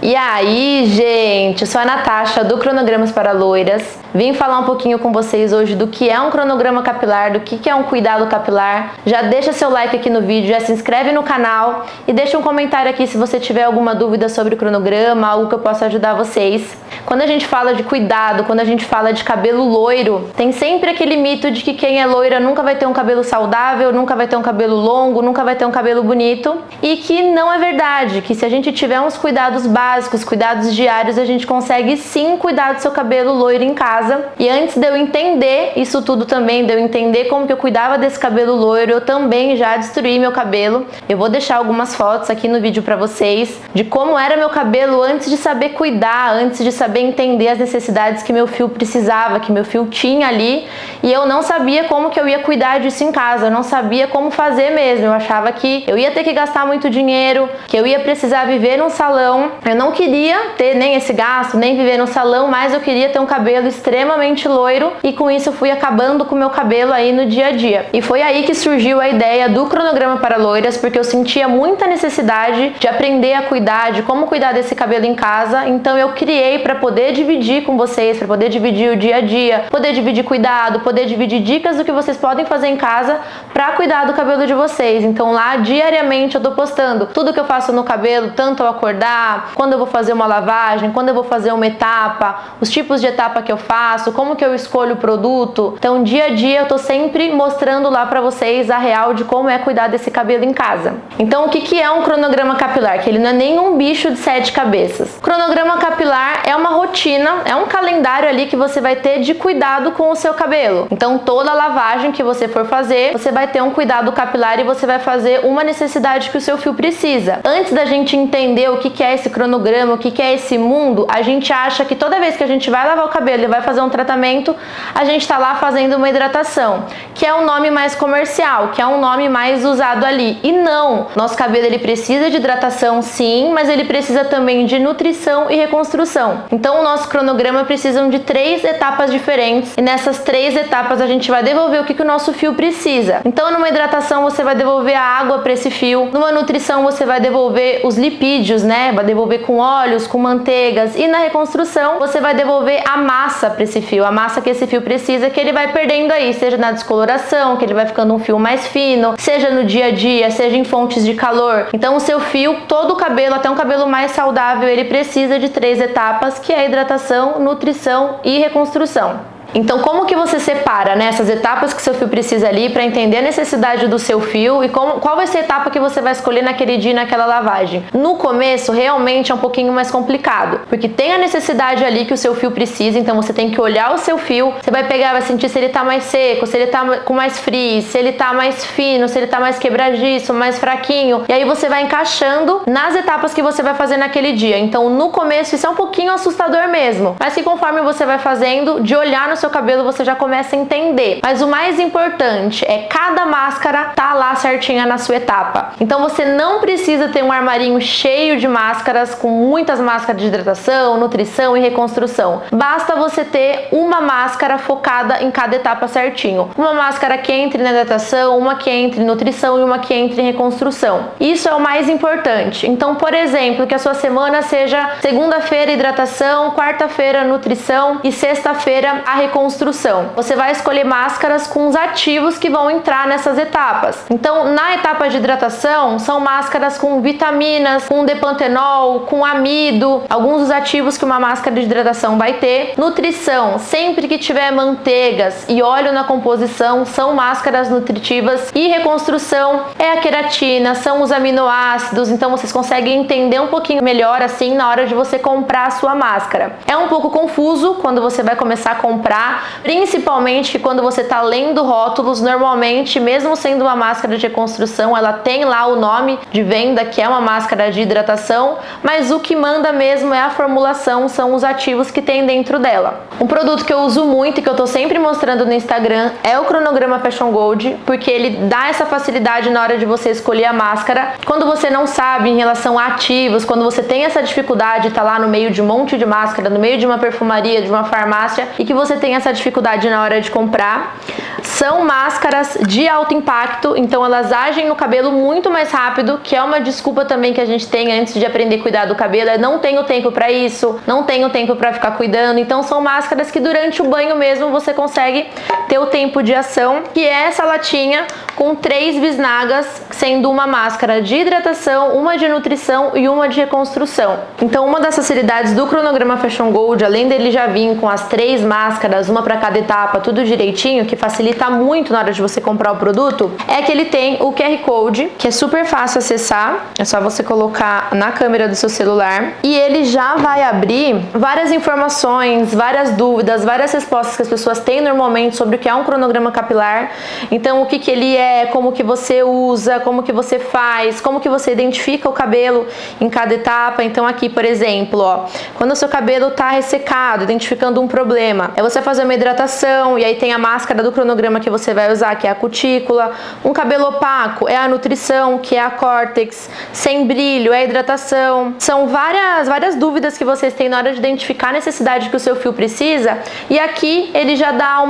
E aí, gente, eu sou a Natasha do Cronogramas para Loiras. Vim falar um pouquinho com vocês hoje do que é um cronograma capilar, do que é um cuidado capilar. Já deixa seu like aqui no vídeo, já se inscreve no canal e deixa um comentário aqui se você tiver alguma dúvida sobre o cronograma, algo que eu possa ajudar vocês. Quando a gente fala de cuidado, quando a gente fala de cabelo loiro, tem sempre aquele mito de que quem é loira nunca vai ter um cabelo saudável, nunca vai ter um cabelo longo, nunca vai ter um cabelo bonito, e que não é verdade, que se a gente tiver uns cuidados básicos, cuidados diários, a gente consegue sim cuidar do seu cabelo loiro em casa. E antes de eu entender isso tudo também, de eu entender como que eu cuidava desse cabelo loiro, eu também já destruí meu cabelo. Eu vou deixar algumas fotos aqui no vídeo pra vocês de como era meu cabelo antes de saber cuidar, antes de saber entender as necessidades que meu fio precisava, que meu fio tinha ali, e eu não sabia como que eu ia cuidar disso em casa, eu não sabia como fazer mesmo. Eu achava que eu ia ter que gastar muito dinheiro, que eu ia precisar viver num salão. Eu não queria ter nem esse gasto, nem viver num salão, mas eu queria ter um cabelo extremamente loiro, e com isso eu fui acabando com o meu cabelo aí no dia a dia. E foi aí que surgiu a ideia do cronograma para loiras, porque eu sentia muita necessidade de aprender a cuidar, de como cuidar desse cabelo em casa. Então eu criei para poder dividir com vocês, para poder dividir o dia a dia, poder dividir cuidado, poder dividir dicas do que vocês podem fazer em casa para cuidar do cabelo de vocês. Então lá diariamente eu tô postando tudo que eu faço no cabelo, tanto ao acordar, quando eu vou fazer uma lavagem, quando eu vou fazer uma etapa, os tipos de etapa que eu faço, como que eu escolho o produto. Então dia a dia eu tô sempre mostrando lá pra vocês a real de como é cuidar desse cabelo em casa. Então o que é um cronograma capilar? Que ele não é nenhum bicho de 7 cabeças. Cronograma capilar é uma rotina, é um calendário ali que você vai ter de cuidado com o seu cabelo. Então toda lavagem que você for fazer, você vai ter um cuidado capilar e você vai fazer uma necessidade que o seu fio precisa. Antes da gente entender o que é esse cronograma, o que é esse mundo, a gente acha que toda vez que a gente vai lavar o cabelo e vai fazer um tratamento, a gente tá lá fazendo uma hidratação, que é um nome mais comercial, que é um nome mais usado ali. E não, nosso cabelo ele precisa de hidratação sim, mas ele precisa também de nutrição e reconstrução. Então o nosso cronograma precisa de 3 etapas diferentes, e nessas 3 etapas a gente vai devolver o que o nosso fio precisa. Então numa hidratação você vai devolver a água para esse fio, numa nutrição você vai devolver os lipídios, né? Vai devolver com óleos, com manteigas, e na reconstrução você vai devolver a massa para esse fio, a massa que esse fio precisa, que ele vai perdendo aí, seja na descoloração, que ele vai ficando um fio mais fino, seja no dia a dia, seja em fontes de calor. Então o seu fio, todo o cabelo, até um cabelo mais saudável, ele precisa de 3 etapas, que é a hidratação, nutrição e reconstrução. Então como que você separa, né, essas etapas que seu fio precisa ali para entender a necessidade do seu fio e qual vai ser a etapa que você vai escolher naquele dia, naquela lavagem? No começo realmente é um pouquinho mais complicado, porque tem a necessidade ali que o seu fio precisa, então você tem que olhar o seu fio, você vai pegar, vai sentir se ele tá mais seco, se ele tá com mais frizz, se ele tá mais fino, se ele tá mais quebradiço, mais fraquinho, e aí você vai encaixando nas etapas que você vai fazer naquele dia. Então no começo isso é um pouquinho assustador mesmo, mas que conforme você vai fazendo, de olhar no seu cabelo você já começa a entender. Mas o mais importante é cada máscara tá lá certinha na sua etapa. Então você não precisa ter um armarinho cheio de máscaras, com muitas máscaras de hidratação, nutrição e reconstrução. Basta você ter uma máscara focada em cada etapa certinho. Uma máscara que entre na hidratação, uma que entre em nutrição e uma que entre em reconstrução. Isso é o mais importante. Então, por exemplo, que a sua semana seja segunda-feira hidratação, quarta-feira nutrição e sexta-feira a reconstrução. Você vai escolher máscaras com os ativos que vão entrar nessas etapas. Então, na etapa de hidratação, são máscaras com vitaminas, com depantenol, com amido, alguns dos ativos que uma máscara de hidratação vai ter. Nutrição, sempre que tiver manteigas e óleo na composição, são máscaras nutritivas. E reconstrução é a queratina, são os aminoácidos. Então, vocês conseguem entender um pouquinho melhor assim na hora de você comprar a sua máscara. É um pouco confuso quando você vai começar a comprar, principalmente que quando você está lendo rótulos, normalmente, mesmo sendo uma máscara de reconstrução, ela tem lá o nome de venda, que é uma máscara de hidratação, mas o que manda mesmo é a formulação, são os ativos que tem dentro dela. Um produto que eu uso muito e que eu tô sempre mostrando no Instagram é o cronograma Fashion Gold, porque ele dá essa facilidade na hora de você escolher a máscara. Quando você não sabe em relação a ativos, quando você tem essa dificuldade de estar lá no meio de um monte de máscara, no meio de uma perfumaria, de uma farmácia, e que você tem tem essa dificuldade na hora de comprar. São máscaras de alto impacto, então elas agem no cabelo muito mais rápido, que é uma desculpa também que a gente tem antes de aprender a cuidar do cabelo, não tenho tempo para isso, não tenho tempo para ficar cuidando. Então são máscaras que durante o banho mesmo você consegue ter o tempo de ação, que é essa latinha com 3 bisnagas, sendo uma máscara de hidratação, uma de nutrição e uma de reconstrução. Então uma das facilidades do cronograma Fashion Gold, além dele já vir com as 3 máscaras, uma para cada etapa, tudo direitinho, que facilita muito na hora de você comprar o produto, é que ele tem o QR Code, que é super fácil acessar, é só você colocar na câmera do seu celular e ele já vai abrir várias informações, várias dúvidas, várias respostas que as pessoas têm normalmente sobre o que é um cronograma capilar. Então o que ele é, como que você usa, como que você faz, como que você identifica o cabelo em cada etapa. Então aqui, por exemplo, ó, quando o seu cabelo está ressecado, identificando um problema, é você fazer uma hidratação e aí tem a máscara do cronograma que você vai usar, que é a cutícula. Um cabelo opaco é a nutrição, que é a córtex. Sem brilho é a hidratação. São várias dúvidas que vocês têm na hora de identificar a necessidade que o seu fio precisa, e aqui ele já dá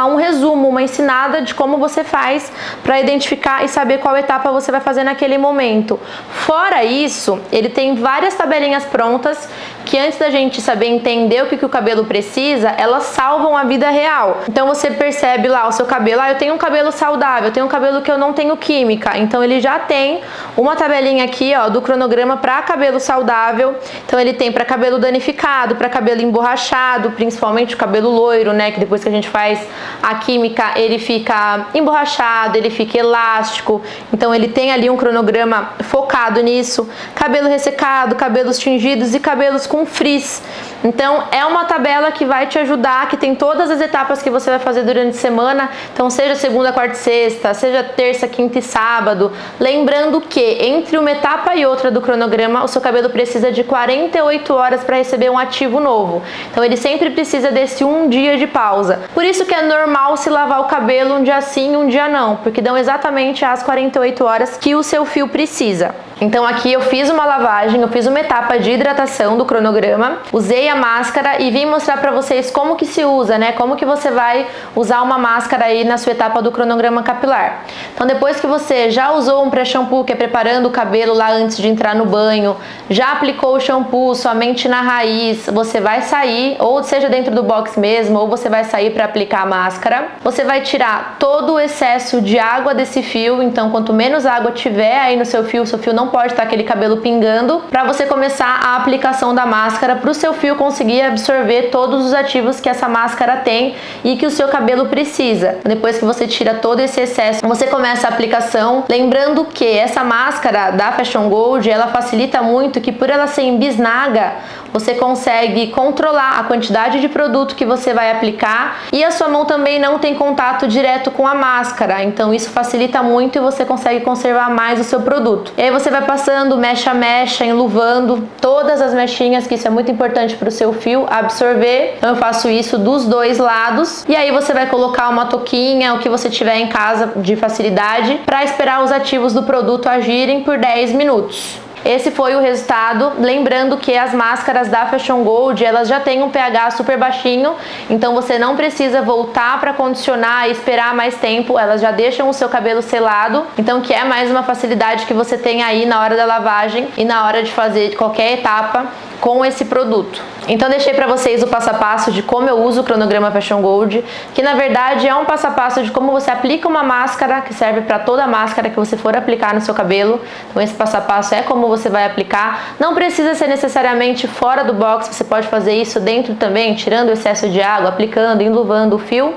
um resumo, uma ensinada de como você faz para identificar e saber qual etapa você vai fazer naquele momento. Fora isso, ele tem várias tabelinhas prontas que antes da gente saber entender o que o cabelo precisa, elas salvam a vida real. Então você percebe lá o seu cabelo, eu tenho um cabelo saudável, eu tenho um cabelo que eu não tenho química, então ele já tem uma tabelinha aqui, ó, do cronograma para cabelo saudável. Então ele tem para cabelo danificado, para cabelo emborrachado, principalmente o cabelo loiro, né, que depois que a gente faz a química, ele fica emborrachado, ele fica elástico. Então ele tem ali um cronograma focado nisso. Cabelo ressecado, cabelos tingidos e cabelos com frizz. Então é uma tabela que vai te ajudar, que tem todas as etapas que você vai fazer durante a semana. Então seja segunda, quarta e sexta, seja terça, quinta e sábado. Lembrando que entre uma etapa e outra do cronograma, o seu cabelo precisa de 48 horas para receber um ativo novo. Então ele sempre precisa desse um dia de pausa. Por isso que é normal se lavar o cabelo um dia sim, um dia não, porque dão exatamente as 48 horas que o seu fio precisa. Então aqui eu fiz uma lavagem, eu fiz uma etapa de hidratação do cronograma, usei a máscara e vim mostrar pra vocês como que se usa, né? Como que você vai usar uma máscara aí na sua etapa do cronograma capilar. Então depois que você já usou um pré-shampoo, que é preparando o cabelo lá antes de entrar no banho, já aplicou o shampoo somente na raiz, você vai sair, ou seja dentro do box mesmo, ou você vai sair para aplicar a máscara. Você vai tirar todo o excesso de água desse fio, então quanto menos água tiver aí no seu fio não pode estar aquele cabelo pingando, para você começar a aplicação da máscara, para o seu fio conseguir absorver todos os ativos que essa máscara tem e que o seu cabelo precisa. Depois que você tira todo esse excesso, você começa a aplicação. Lembrando que essa máscara da Fashion Gold, ela facilita muito, que por ela ser em bisnaga, você consegue controlar a quantidade de produto que você vai aplicar e a sua mão também não tem contato direto com a máscara, então isso facilita muito e você consegue conservar mais o seu produto. E aí você vai passando mecha a mecha, enluvando todas as mechinhas, que isso é muito importante para o seu fio absorver. Então eu faço isso dos dois lados e aí você vai colocar uma touquinha, o que você tiver em casa de facilidade, para esperar os ativos do produto agirem por 10 minutos. Esse foi o resultado. Lembrando que as máscaras da Fashion Gold, elas já têm um pH super baixinho, então você não precisa voltar para condicionar e esperar mais tempo, elas já deixam o seu cabelo selado, então que é mais uma facilidade que você tem aí na hora da lavagem e na hora de fazer qualquer etapa com esse produto. Então deixei para vocês o passo a passo de como eu uso o cronograma Fashion Gold, que na verdade é um passo a passo de como você aplica uma máscara, que serve para toda a máscara que você for aplicar no seu cabelo. Então esse passo a passo é como você vai aplicar. Não precisa ser necessariamente fora do box, você pode fazer isso dentro também, tirando o excesso de água, aplicando, enluvando o fio.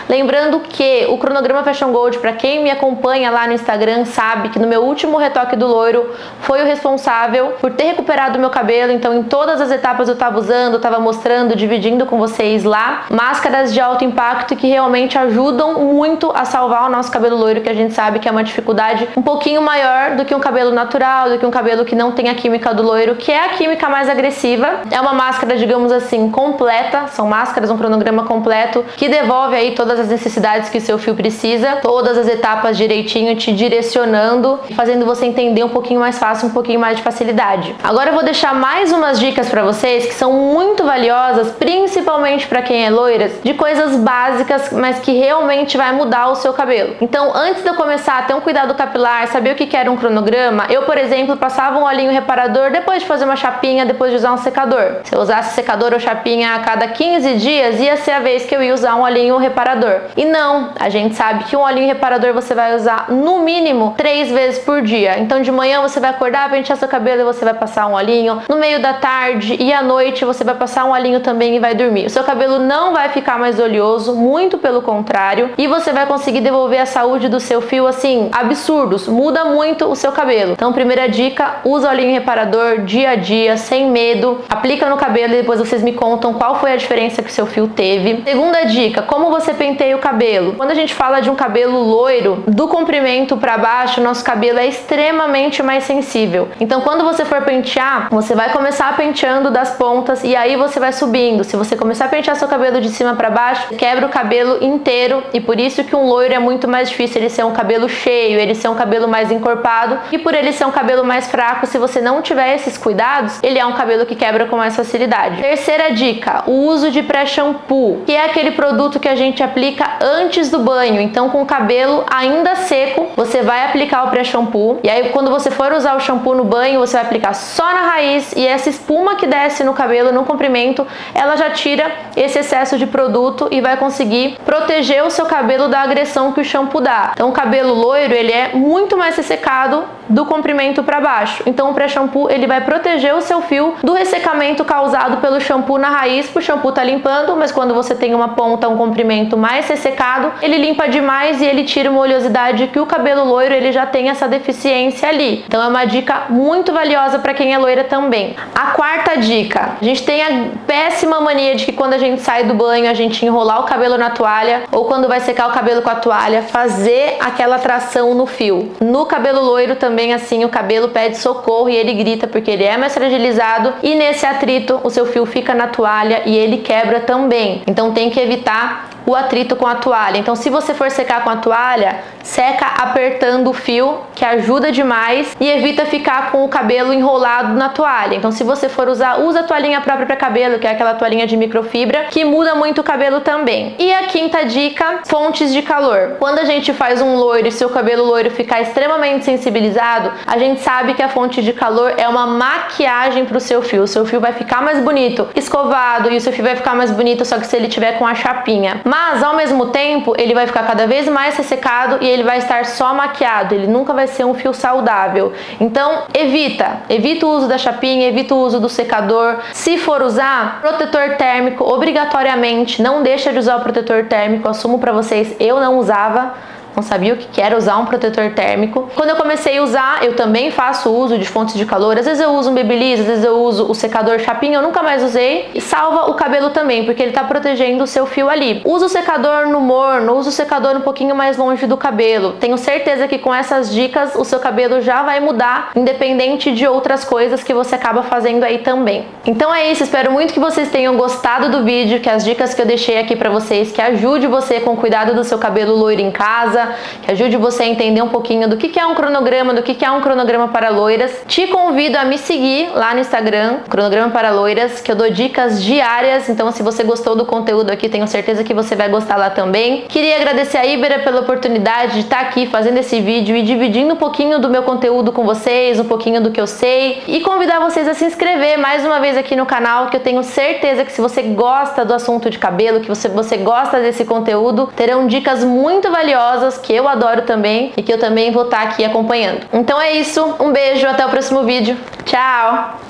Lembrando que o cronograma Fashion Gold, para quem me acompanha lá no Instagram, sabe que no meu último retoque do loiro foi o responsável por ter recuperado o meu cabelo. Então em todas as etapas eu estava usando, estava mostrando, dividindo com vocês lá máscaras de alto impacto que realmente ajudam muito a salvar o nosso cabelo loiro, que a gente sabe que é uma dificuldade um pouquinho maior do que um cabelo natural, do que um cabelo que não tem a química do loiro, que é a química mais agressiva. É uma máscara, digamos assim, completa, são máscaras, um cronograma completo, que devolve aí todas as necessidades que o seu fio precisa, todas as etapas direitinho, te direcionando, fazendo você entender um pouquinho mais fácil, um pouquinho mais de facilidade. Agora eu vou deixar mais umas dicas pra vocês que são muito valiosas, principalmente pra quem é loira, de coisas básicas, mas que realmente vai mudar o seu cabelo. Então, antes de eu começar a ter um cuidado capilar, saber o que era um cronograma, eu, por exemplo, passava um olhinho reparador depois de fazer uma chapinha, depois de usar um secador. Se eu usasse secador ou chapinha a cada 15 dias, ia ser a vez que eu ia usar um olhinho reparador. E não, a gente sabe que um olhinho reparador você vai usar no mínimo 3 vezes por dia. Então, de manhã você vai acordar, pentear seu cabelo e você vai passar um olhinho. No meio da tarde e à noite você vai passar um olhinho também e vai dormir. O seu cabelo não vai ficar mais oleoso, muito pelo contrário, e você vai conseguir devolver a saúde do seu fio, assim, absurdos. Muda muito o seu cabelo. Então, primeira dica, usa olhinho reparador dia a dia, sem medo. Aplica no cabelo e depois vocês me contam qual foi a diferença que o seu fio teve. Segunda dica, como você penteia o cabelo. Quando a gente fala de um cabelo loiro, do comprimento para baixo, nosso cabelo é extremamente mais sensível. Então, quando você for pentear, você vai começar penteando das pontas e aí você vai subindo. Se você começar a pentear seu cabelo de cima para baixo, quebra o cabelo inteiro, e por isso que um loiro é muito mais difícil ele ser um cabelo cheio, ele ser um cabelo mais encorpado, e por ele ser um cabelo mais fraco, se você não tiver esses cuidados, ele é um cabelo que quebra com mais facilidade. Terceira dica, o uso de pré-shampoo, que é aquele produto que a gente aplica antes do banho. Então, com o cabelo ainda seco, você vai aplicar o pré-shampoo, e aí quando você for usar o shampoo no banho, você vai aplicar só na raiz, e essa espuma que desce no cabelo, no comprimento, ela já tira esse excesso de produto e vai conseguir proteger o seu cabelo da agressão que o shampoo dá. Então, o cabelo loiro, ele é muito mais ressecado do comprimento para baixo. Então, o pré-shampoo, ele vai proteger o seu fio do ressecamento causado pelo shampoo na raiz, porque o shampoo tá limpando, mas quando você tem uma ponta, um comprimento mais ressecado, ele limpa demais e ele tira uma oleosidade que o cabelo loiro, ele já tem essa deficiência ali. Então, é uma dica muito valiosa para quem é loira também. A quarta dica, a gente tem a péssima mania de que quando a gente sai do banho, a gente enrolar o cabelo na toalha, ou quando vai secar o cabelo com a toalha, fazer aquela tração no fio. No cabelo loiro também, assim, o cabelo pede socorro e ele grita porque ele é mais fragilizado, e nesse atrito o seu fio fica na toalha e ele quebra também. Então tem que evitar o atrito com a toalha. Então, se você for secar com a toalha, seca apertando o fio, que ajuda demais, e evita ficar com o cabelo enrolado na toalha. Então, se você for usar, usa a toalhinha própria para cabelo, que é aquela toalhinha de microfibra, que muda muito o cabelo também. E a quinta dica, fontes de calor. Quando a gente faz um loiro e seu cabelo loiro ficar extremamente sensibilizado, a gente sabe que a fonte de calor é uma maquiagem para o seu fio. O seu fio vai ficar mais bonito escovado, e o seu fio vai ficar mais bonito só que se ele tiver com a chapinha. Mas, ao mesmo tempo, ele vai ficar cada vez mais ressecado e ele vai estar só maquiado. Ele nunca vai ser um fio saudável. Então, evita o uso da chapinha, evita o uso do secador. Se for usar, protetor térmico, obrigatoriamente, não deixa de usar o protetor térmico. Eu assumo pra vocês, eu não usava. Não sabia o que era usar um protetor térmico. Quando eu comecei a usar, eu também faço uso de fontes de calor. Às vezes eu uso um Babyliss, às vezes eu uso o secador chapinha, eu nunca mais usei. E salva o cabelo também, porque ele tá protegendo o seu fio ali. Usa o secador no morno, usa o secador um pouquinho mais longe do cabelo. Tenho certeza que com essas dicas o seu cabelo já vai mudar, independente de outras coisas que você acaba fazendo aí também. Então é isso, espero muito que vocês tenham gostado do vídeo, que as dicas que eu deixei aqui pra vocês, que ajude você com o cuidado do seu cabelo loiro em casa, que ajude você a entender um pouquinho do que é um cronograma, do que é um cronograma para loiras. Te convido a me seguir lá no Instagram, Cronograma para Loiras, que eu dou dicas diárias. Então, se você gostou do conteúdo aqui, tenho certeza que você vai gostar lá também. Queria agradecer a Ibera pela oportunidade de estar aqui fazendo esse vídeo e dividindo um pouquinho do meu conteúdo com vocês, um pouquinho do que eu sei, e convidar vocês a se inscrever mais uma vez aqui no canal, que eu tenho certeza que se você gosta do assunto de cabelo, que você gosta desse conteúdo, terão dicas muito valiosas que eu adoro também e que eu também vou estar aqui acompanhando. Então é isso, um beijo, até o próximo vídeo. Tchau!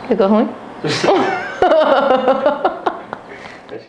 Ficou ruim?